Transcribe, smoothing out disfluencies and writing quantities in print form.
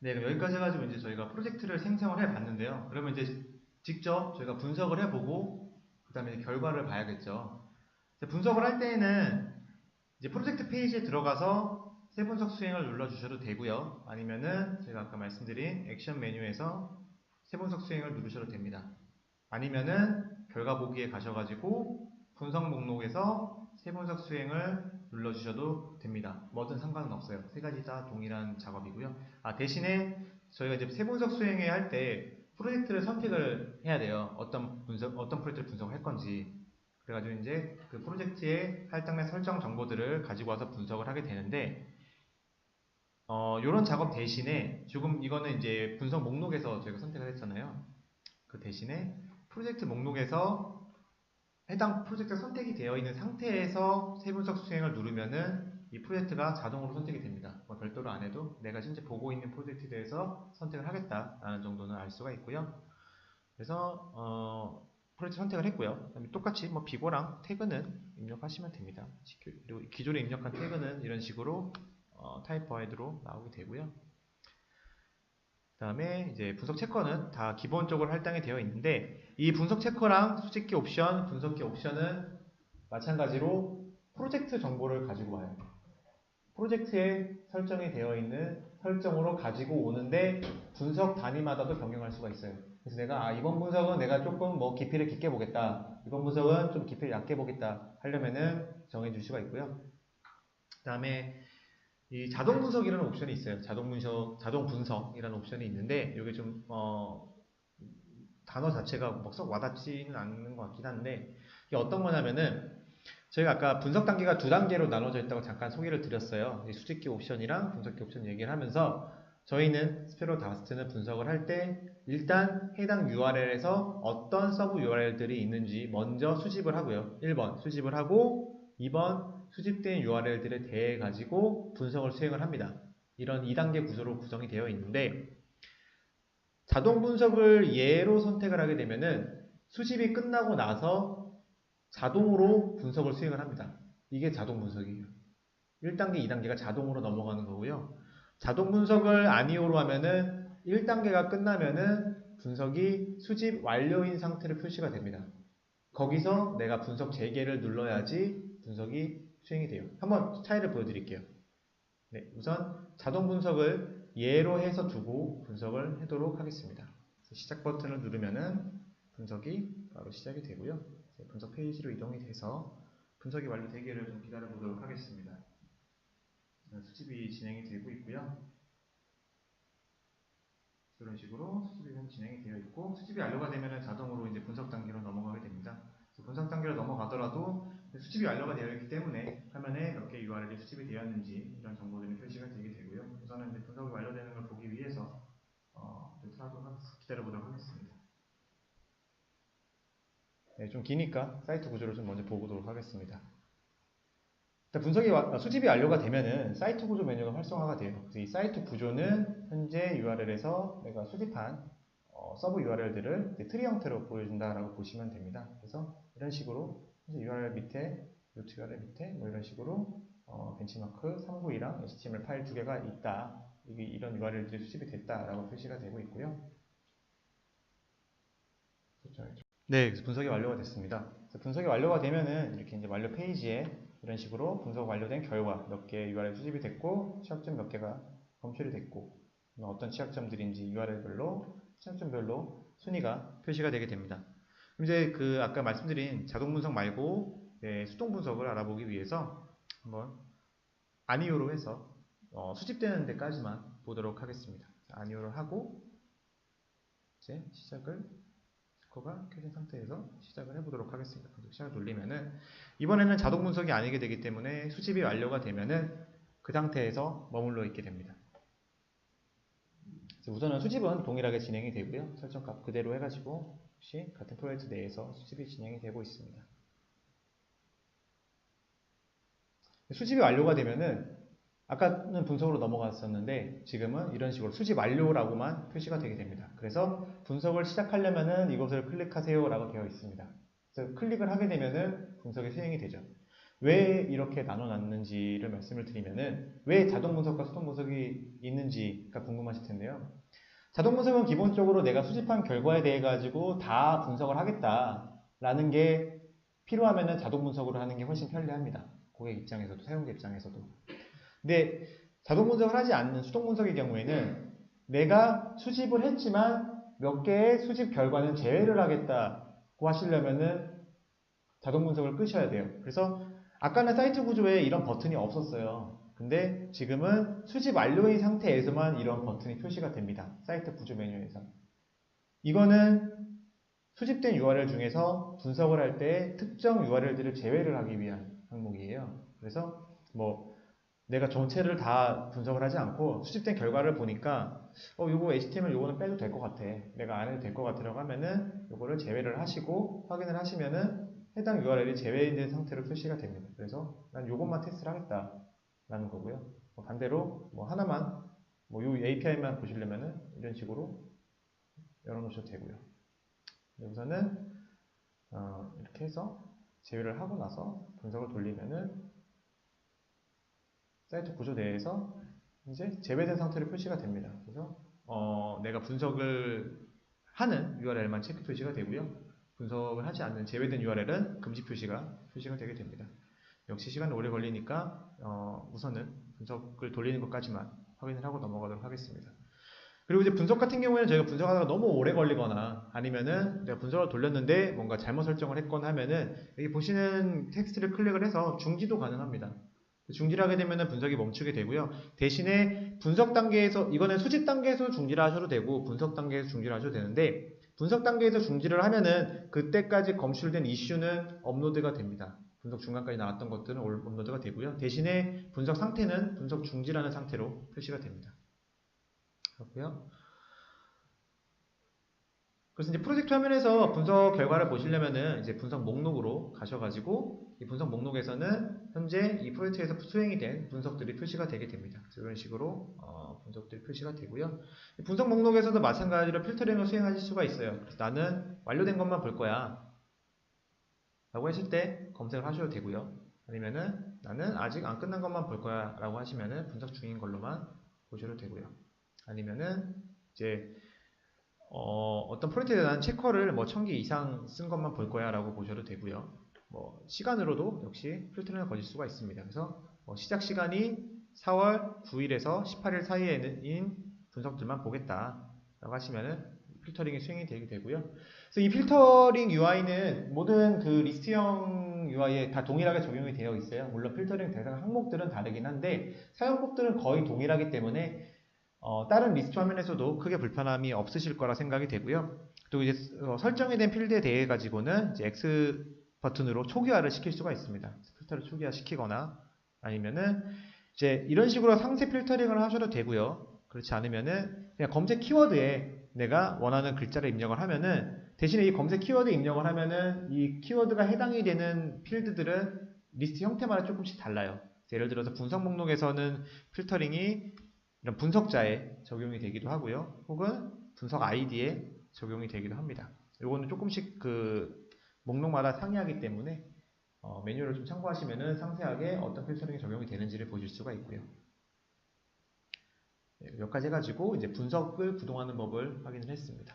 네, 그럼 여기까지 해가지고 이제 저희가 프로젝트를 생성을 해봤는데요. 그러면 이제 직접 저희가 분석을 해보고, 그 다음에 결과를 봐야겠죠. 분석을 할 때에는 이제 프로젝트 페이지에 들어가서 세분석 수행을 눌러주셔도 되고요. 아니면은 제가 아까 말씀드린 액션 메뉴에서 세분석 수행을 누르셔도 됩니다. 아니면은 결과 보기에 가셔가지고 분석 목록에서 세분석 수행을 눌러주셔도 됩니다. 뭐든 상관은 없어요. 세 가지 다 동일한 작업이고요. 대신에 저희가 이제 세분석 수행에 할 때 프로젝트를 선택을 해야 돼요. 어떤 프로젝트를 분석할 건지. 그래가지고 이제 그 프로젝트의 할당량 설정 정보들을 가지고 와서 분석을 하게 되는데, 이런 작업 대신에 지금 이거는 이제 분석 목록에서 저희가 선택을 했잖아요. 그 대신에 프로젝트 목록에서 해당 프로젝트가 선택이 되어 있는 상태에서 세분석 수행을 누르면은 이 프로젝트가 자동으로 선택이 됩니다. 별도로 안 해도 내가 실제 보고 있는 프로젝트에 대해서 선택을 하겠다라는 정도는 알 수가 있고요. 그래서 프로젝트 선택을 했고요. 그다음에 똑같이 비고랑 태그는 입력하시면 됩니다. 그리고 기존에 입력한 태그는 이런 식으로 타입 어헤드로 나오게 되고요. 그 다음에 이제 분석 체커는 다 기본적으로 할당이 되어 있는데, 이 분석 체커랑 수집기 옵션, 분석기 옵션은 마찬가지로 프로젝트 정보를 가지고 와요. 프로젝트에 설정이 되어 있는 설정으로 가지고 오는데 분석 단위마다도 변경할 수가 있어요. 그래서 내가 이번 분석은 내가 조금 깊이를 깊게 보겠다, 이번 분석은 좀 깊이를 얕게 보겠다 하려면은 정해줄 수가 있고요. 그 다음에 이 자동 분석이라는 옵션이 있어요. 자동 분석이라는 옵션이 있는데, 이게 좀 단어 자체가 썩 와닿지는 않는 것 같긴 한데, 이게 어떤 거냐면은 저희가 아까 분석 단계가 두 단계로 나눠져 있다고 잠깐 소개를 드렸어요. 이 수집기 옵션이랑 분석기 옵션 얘기를 하면서, 저희는 스페로 다스트는 분석을 할 때 일단 해당 URL에서 어떤 서브 URL들이 있는지 먼저 수집을 하고요. 1번 수집을 하고, 2번 수집된 URL들에 대해 가지고 분석을 수행을 합니다. 이런 2단계 구조로 구성이 되어 있는데, 자동 분석을 예로 선택을 하게 되면은 수집이 끝나고 나서 자동으로 분석을 수행을 합니다. 이게 자동 분석이에요. 1단계, 2단계가 자동으로 넘어가는 거고요. 자동 분석을 아니오로 하면은 1단계가 끝나면은 분석이 수집 완료인 상태로 표시가 됩니다. 거기서 내가 분석 재개를 눌러야지 분석이 수행이 돼요. 한번 차이를 보여드릴게요. 네, 우선 자동 분석을 예로 해서 두고 분석을 하도록 하겠습니다. 시작 버튼을 누르면은 분석이 바로 시작이 되고요. 분석 페이지로 이동이 돼서 분석이 완료되기를 좀 기다려 보도록 하겠습니다. 수집이 진행이 되고 있고요. 이런 식으로 수집이 진행이 되어 있고, 수집이 완료가 되면 자동으로 이제 분석 단계로 넘어가게 됩니다. 분석 단계로 넘어가더라도 수집이 완료가 되어 있기 때문에 화면에 몇 개 URL이 수집이 되었는지 이런 정보들이 표시가 되게 되고요. 우선은 이제 분석이 완료되는 걸 보기 위해서 기다려보도록 하겠습니다. 네, 좀 기니까 사이트 구조를 좀 먼저 보도록 하겠습니다. 수집이 완료가 되면은 사이트 구조 메뉴가 활성화가 돼요. 그래서 이 사이트 구조는 현재 URL에서 내가 수집한 서브 URL들을 트리 형태로 보여준다라고 보시면 됩니다. 그래서 이런 식으로 URL 밑에, 루트 URL 밑에 이런 식으로 벤치마크 392랑 HTML 파일 두 개가 있다. 이런 URL들이 수집이 됐다라고 표시가 되고 있고요. 네, 그래서 분석이 완료가 됐습니다. 분석이 완료가 되면은 이렇게 이제 완료 페이지에 이런 식으로 분석 완료된 결과 몇 개의 URL 수집이 됐고, 취약점 몇 개가 검출이 됐고, 어떤 취약점들인지 URL별로, 취약점별로 순위가 표시가 되게 됩니다. 이제 아까 말씀드린 자동 분석 말고 수동 분석을 알아보기 위해서 한번 아니오로 해서 수집되는 데까지만 보도록 하겠습니다. 아니오를 하고 이제 스코어가 켜진 상태에서 시작을 해보도록 하겠습니다. 시작을 눌리면은 이번에는 자동 분석이 아니게 되기 때문에 수집이 완료가 되면은 그 상태에서 머물러 있게 됩니다. 우선은 수집은 동일하게 진행이 되고요. 설정값 그대로 해가지고 역시 같은 프로젝트 내에서 수집이 진행이 되고 있습니다. 수집이 완료가 되면은 아까는 분석으로 넘어갔었는데 지금은 이런 식으로 수집 완료라고만 표시가 되게 됩니다. 그래서 분석을 시작하려면은 이것을 클릭하세요 라고 되어 있습니다. 그래서 클릭을 하게 되면은 분석이 수행이 되죠. 왜 이렇게 나눠놨는지를 말씀을 드리면은 왜 자동 분석과 수동 분석이 있는지가 궁금하실 텐데요. 자동 분석은 기본적으로 내가 수집한 결과에 대해 가지고 다 분석을 하겠다라는 게 필요하면은 자동 분석으로 하는 게 훨씬 편리합니다. 고객 입장에서도 사용자 입장에서도. 근데 자동 분석을 하지 않는 수동 분석의 경우에는 내가 수집을 했지만 몇 개의 수집 결과는 제외를 하겠다고 하시려면은 자동 분석을 끄셔야 돼요. 그래서 아까는 사이트 구조에 이런 버튼이 없었어요. 근데 지금은 수집 완료인 상태에서만 이런 버튼이 표시가 됩니다. 사이트 구조 메뉴에서. 이거는 수집된 URL 중에서 분석을 할 때 특정 URL들을 제외를 하기 위한 항목이에요. 그래서 뭐 내가 전체를 다 분석을 하지 않고 수집된 결과를 보니까 요거 HTML 요거는 빼도 될 것 같아. 내가 안 해도 될 것 같으라고 하면은 요거를 제외를 하시고 확인을 하시면은 해당 URL이 제외된 상태로 표시가 됩니다. 그래서 난 요것만 테스트를 하겠다 라는 거고요. 반대로 뭐 하나만 요 API만 보시려면은 이런 식으로 열어놓으셔도 되고요. 여기서는 이렇게 해서 제외를 하고 나서 분석을 돌리면은 사이트 구조 내에서 이제 제외된 상태로 표시가 됩니다. 그래서 내가 분석을 하는 URL만 체크 표시가 되고요. 분석을 하지 않는 제외된 URL은 금지 표시가 되게 됩니다. 역시 시간이 오래 걸리니까 우선은 분석을 돌리는 것까지만 확인을 하고 넘어가도록 하겠습니다. 그리고 이제 분석 같은 경우에는 저희가 분석하다가 너무 오래 걸리거나 아니면은 내가 분석을 돌렸는데 뭔가 잘못 설정을 했거나 하면은 여기 보시는 텍스트를 클릭을 해서 중지도 가능합니다. 중지를 하게 되면 분석이 멈추게 되고요. 대신에 분석 단계에서, 이거는 수집 단계에서 중지를 하셔도 되고 분석 단계에서 중지를 하셔도 되는데, 분석 단계에서 중지를 하면은 그때까지 검출된 이슈는 업로드가 됩니다. 분석 중간까지 나왔던 것들은 업로드가 되고요. 대신에 분석 상태는 분석 중지라는 상태로 표시가 됩니다. 그렇고요. 그래서 이제 프로젝트 화면에서 분석 결과를 보시려면은 이제 분석 목록으로 가셔가지고 이 분석 목록에서는 현재 이 프로젝트에서 수행이 된 분석들이 표시가 되게 됩니다. 그래서 이런 식으로 분석들이 표시가 되고요. 분석 목록에서도 마찬가지로 필터링을 수행하실 수가 있어요. 그래서 나는 완료된 것만 볼 거야 라고 하실 때 검색을 하셔도 되고요. 아니면은 나는 아직 안 끝난 것만 볼 거야 라고 하시면은 분석 중인 걸로만 보셔도 되고요. 아니면은 이제 어떤 프로젝트에 대한 체커를 뭐 1000개 이상 쓴 것만 볼 거야 라고 보셔도 되고요. 뭐 시간으로도 역시 필터링을 거실 수가 있습니다. 그래서 시작 시간이 4월 9일에서 18일 사이에인 분석들만 보겠다 라고 하시면은 필터링이 수행이 되게 되고요. 그래서 이 필터링 UI는 모든 그 리스트형 UI에 다 동일하게 적용이 되어 있어요. 물론 필터링 대상 항목들은 다르긴 한데 사용법들은 거의 동일하기 때문에 다른 리스트 화면에서도 크게 불편함이 없으실 거라 생각이 되고요. 또 이제 설정이 된 필드에 대해 가지고는 이제 X 버튼으로 초기화를 시킬 수가 있습니다. 필터를 초기화 시키거나 아니면은 이제 이런 식으로 상세 필터링을 하셔도 되고요. 그렇지 않으면은 그냥 검색 키워드에 내가 원하는 글자를 입력을 하면은 대신에 이 검색 키워드 입력을 하면은 이 키워드가 해당이 되는 필드들은 리스트 형태마다 조금씩 달라요. 예를 들어서 분석 목록에서는 필터링이 이런 분석자에 적용이 되기도 하고요. 혹은 분석 아이디에 적용이 되기도 합니다. 이거는 조금씩 그 목록마다 상이하기 때문에 매뉴얼을 좀 참고하시면은 상세하게 어떤 필터링이 적용이 되는지를 보실 수가 있고요. 네, 여기까지 해가지고 이제 분석을 구동하는 법을 확인을 했습니다.